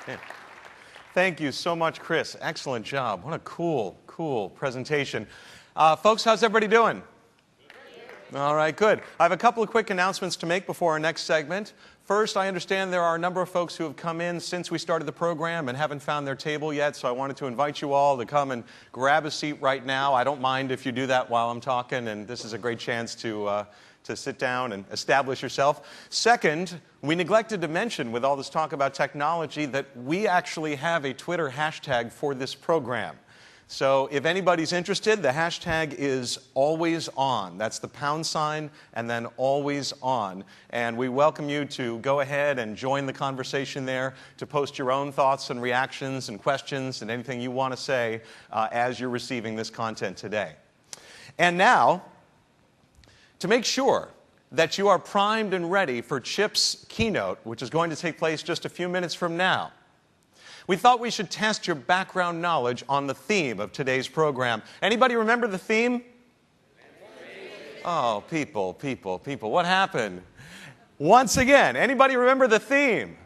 Yeah. Thank you so much, Chris. Excellent job. What a cool presentation. Folks, how's everybody doing? All right, good. I have a couple of quick announcements to make before our next segment. First, I understand there are a number of folks who have come in since we started the program and haven't found their table yet, so I wanted to invite you all to come and grab a seat right now. I don't mind if you do that while I'm talking, and this is a great chance to sit down and establish yourself. Second, we neglected to mention, with all this talk about technology, that we actually have a Twitter hashtag for this program. So if anybody's interested, the hashtag is #AlwaysOn. That's the # and then #AlwaysOn. And we welcome you to go ahead and join the conversation there, to post your own thoughts and reactions and questions and anything you want to say as you're receiving this content today. And now, to make sure that you are primed and ready for Chip's keynote, which is going to take place just a few minutes from now, we thought we should test your background knowledge on the theme of today's program. Anybody remember the theme? Oh, people, what happened? Once again, anybody remember the theme?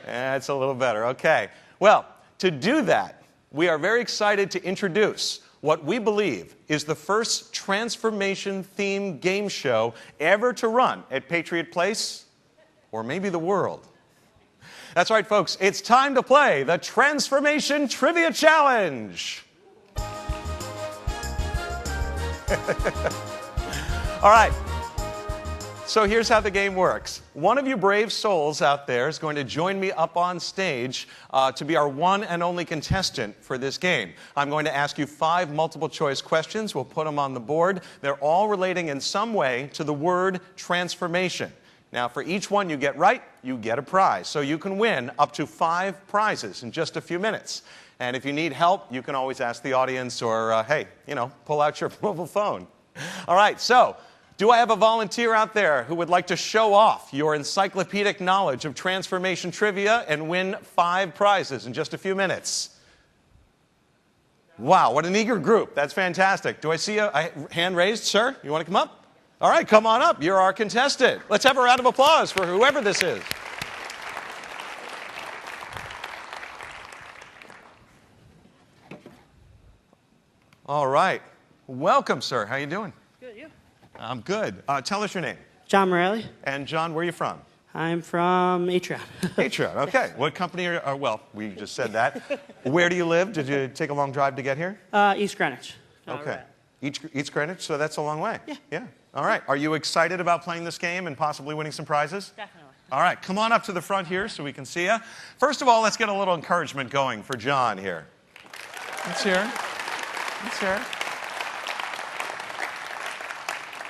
That's a little better, okay. Well, to do that, we are very excited to introduce what we believe is the first transformation-themed game show ever to run at Patriot Place, or maybe the world. That's right, folks. It's time to play the Transformation Trivia Challenge. All right. So here's how the game works. One of you brave souls out there is going to join me up on stage to be our one and only contestant for this game. I'm going to ask you 5 multiple-choice questions. We'll put them on the board. They're all relating in some way to the word transformation. Now, for each one you get right, you get a prize. So you can win up to 5 prizes in just a few minutes. And if you need help, you can always ask the audience or, hey, pull out your mobile phone. All right, so do I have a volunteer out there who would like to show off your encyclopedic knowledge of transformation trivia and win 5 prizes in just a few minutes? Wow, what an eager group. That's fantastic. Do I see a hand raised, sir? You want to come up? All right, come on up. You're our contestant. Let's have a round of applause for whoever this is. All right. Welcome, sir. How you doing? Good, you? I'm good. Tell us your name. John Morelli. And John, where are you from? I'm from Atreon. Atreon, okay. What company are well, we just said that. Where do you live? Did you take a long drive to get here? East Greenwich. Okay. East Greenwich, so that's a long way. Yeah. All right. Are you excited about playing this game and possibly winning some prizes? Definitely. All right. Come on up to the front here so we can see you. First of all, let's get a little encouragement going for John here. Let's hear it. Let's hear it.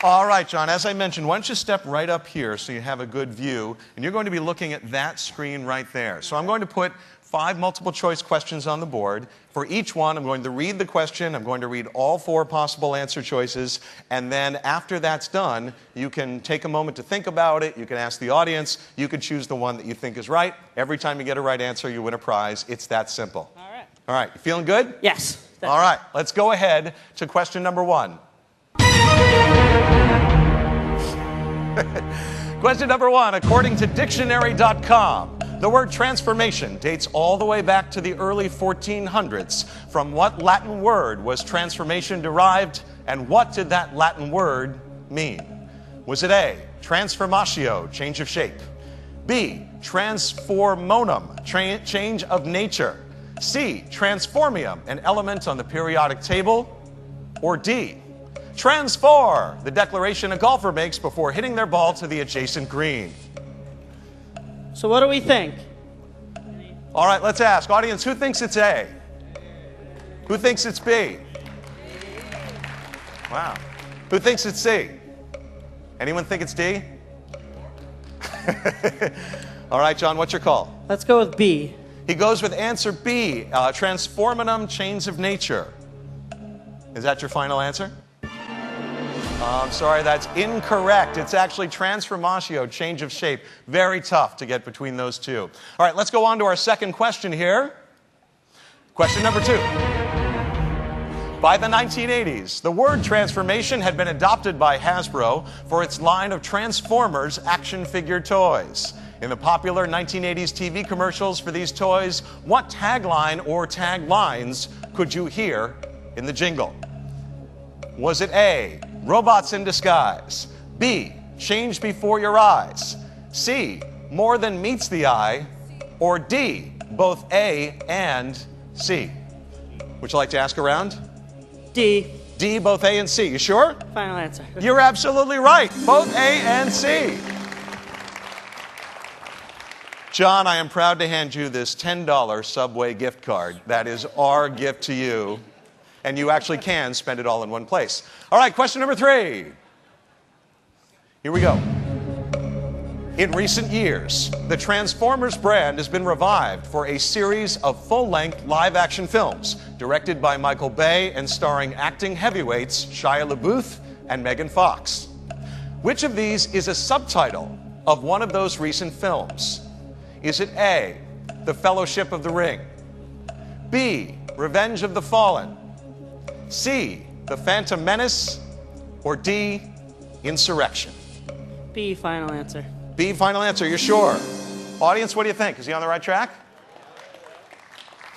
All right, John, as I mentioned, why don't you step right up here so you have a good view, and you're going to be looking at that screen right there. So I'm going to put 5 multiple-choice questions on the board. For each one, I'm going to read the question. I'm going to read all 4 possible answer choices. And then after that's done, you can take a moment to think about it. You can ask the audience. You can choose the one that you think is right. Every time you get a right answer, you win a prize. It's that simple. All right. All right. You feeling good? Yes. Definitely. All right. Let's go ahead to question number 1. Question number 1. According to dictionary.com, the word transformation dates all the way back to the early 1400s. From what Latin word was transformation derived, and what did that Latin word mean? Was it A, transformatio, change of shape; B, transformonum, change of nature; C, transformium, an element on the periodic table; or D, transfor, the declaration a golfer makes before hitting their ball to the adjacent green? So what do we think? All right, let's ask. Audience, who thinks it's A? Who thinks it's B? Wow. Who thinks it's C? Anyone think it's D? All right, John, what's your call? Let's go with B. He goes with answer B, transforminum, chains of nature. Is that your final answer? I'm sorry, that's incorrect. It's actually transformatio, change of shape. Very tough to get between those two. All right, let's go on to our second question here. Question number 2. By the 1980s, the word transformation had been adopted by Hasbro for its line of Transformers action figure toys. In the popular 1980s TV commercials for these toys, what tagline or taglines could you hear in the jingle? Was it A, robots in disguise, B, change before your eyes, C, more than meets the eye, or D, both A and C? Would you like to ask around? D. D, both A and C. You sure? Final answer. You're absolutely right. Both A and C. John, I am proud to hand you this $10 Subway gift card. That is our gift to you. And you actually can spend it all in one place. All right, question number 3. Here we go. In recent years, the Transformers brand has been revived for a series of full-length live-action films directed by Michael Bay and starring acting heavyweights Shia LaBeouf and Megan Fox. Which of these is a subtitle of one of those recent films? Is it A, The Fellowship of the Ring, B, Revenge of the Fallen, C, The Phantom Menace, or D, Insurrection? B. Final answer. B, final answer. You're sure? Audience, what do you think? Is he on the right track?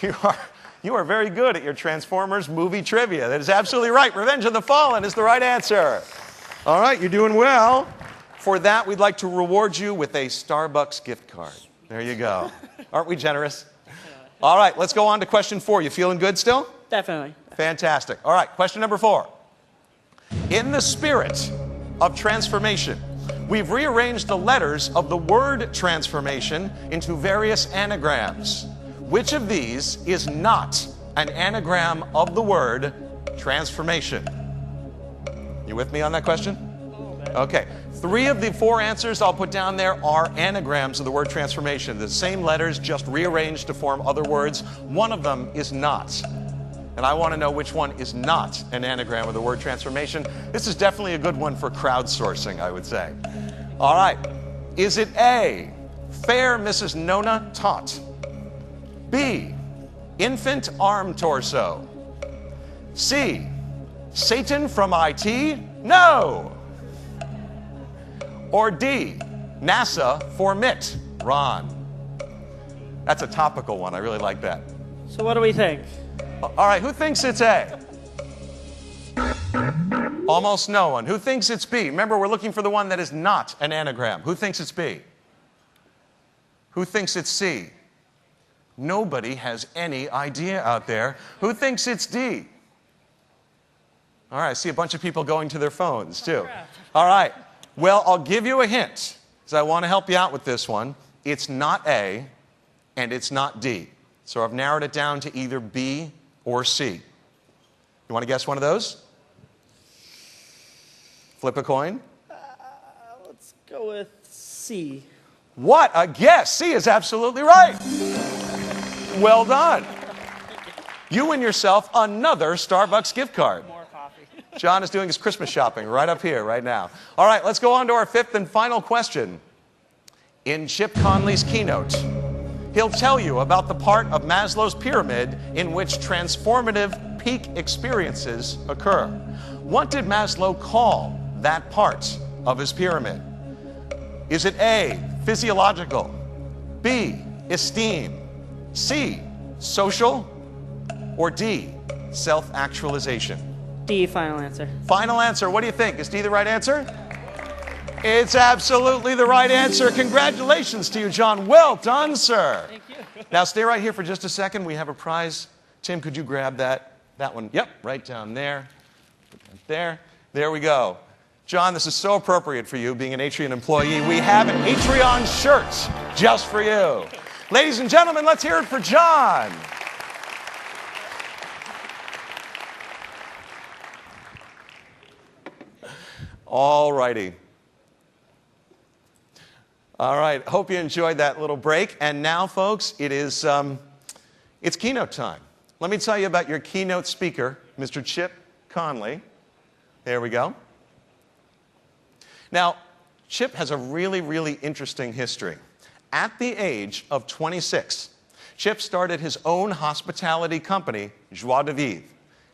You are very good at your Transformers movie trivia. That is absolutely right. Revenge of the Fallen is the right answer. All right, you're doing well. For that, we'd like to reward you with a Starbucks gift card. There you go. Aren't we generous? All right, let's go on to question 4. You feeling good still? Definitely. Fantastic. All right, question number 4. In the spirit of transformation, we've rearranged the letters of the word transformation into various anagrams. Which of these is not an anagram of the word transformation? You with me on that question? Okay. 3 of the 4 answers I'll put down there are anagrams of the word transformation. The same letters, just rearranged to form other words. One of them is not. And I want to know which one is not an anagram of the word transformation. This is definitely a good one for crowdsourcing, I would say. All right. Is it A, fair Mrs. Nona Tot, B, infant arm torso, C, Satan from IT? No. Or D, NASA for MIT, Ron? That's a topical one. I really like that. So what do we think? All right, who thinks it's A? Almost no one. Who thinks it's B? Remember, we're looking for the one that is not an anagram. Who thinks it's B? Who thinks it's C? Nobody has any idea out there. Who thinks it's D? All right, I see a bunch of people going to their phones, too. All right. Well, I'll give you a hint, because I want to help you out with this one. It's not A, and it's not D. So I've narrowed it down to either B or C. You want to guess one of those? Flip a coin. Let's go with C. What a guess! C is absolutely right. Well done. You win yourself another Starbucks gift card. More coffee. John is doing his Christmas shopping right up here, right now. All right, let's go on to our 5th and final question. In Chip Conley's keynote, he'll tell you about the part of Maslow's pyramid in which transformative peak experiences occur. What did Maslow call that part of his pyramid? Is it A, physiological, B, esteem, C, social, or D, self-actualization? D. Final answer. Final answer. What do you think? Is D the right answer? It's absolutely the right answer. Congratulations to you, John. Well done, sir. Thank you. Now, stay right here for just a second. We have a prize. Tim, could you grab that one? Yep, right down there. There. There we go. John, this is so appropriate for you, being an Atreon employee. We have an Atreon shirt just for you. Ladies and gentlemen, let's hear it for John. All righty. All right, hope you enjoyed that little break. And now, folks, it's keynote time. Let me tell you about your keynote speaker, Mr. Chip Conley. There we go. Now, Chip has a really, really interesting history. At the age of 26, Chip started his own hospitality company, Joie de Vivre.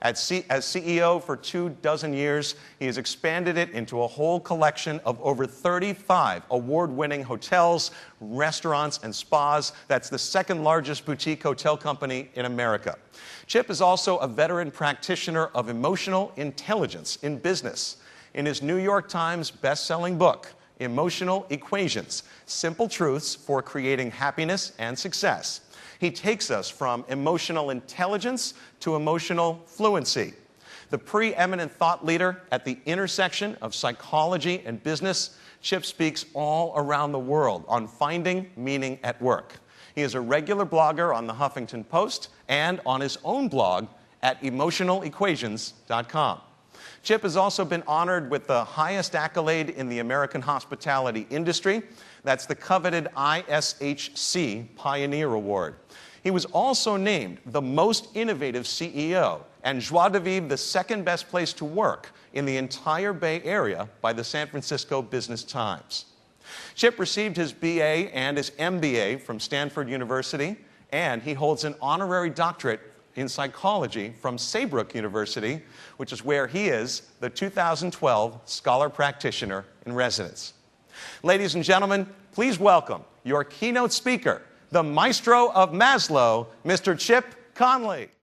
As CEO for 24 years, he has expanded it into a whole collection of over 35 award-winning hotels, restaurants, and spas. That's the second largest boutique hotel company in America. Chip is also a veteran practitioner of emotional intelligence in business. In his New York Times best-selling book, Emotional Equations: Simple Truths for Creating Happiness and Success, he takes us from emotional intelligence to emotional fluency. The preeminent thought leader at the intersection of psychology and business, Chip speaks all around the world on finding meaning at work. He is a regular blogger on the Huffington Post and on his own blog at emotionalequations.com. Chip has also been honored with the highest accolade in the American hospitality industry. That's the coveted ISHC Pioneer Award. He was also named the most innovative CEO and Joie de Vivre the second best place to work in the entire Bay Area by the San Francisco Business Times. Chip received his BA and his MBA from Stanford University, and he holds an honorary doctorate in psychology from Saybrook University, which is where he is the 2012 Scholar Practitioner in Residence. Ladies and gentlemen, please welcome your keynote speaker, the maestro of Maslow, Mr. Chip Conley.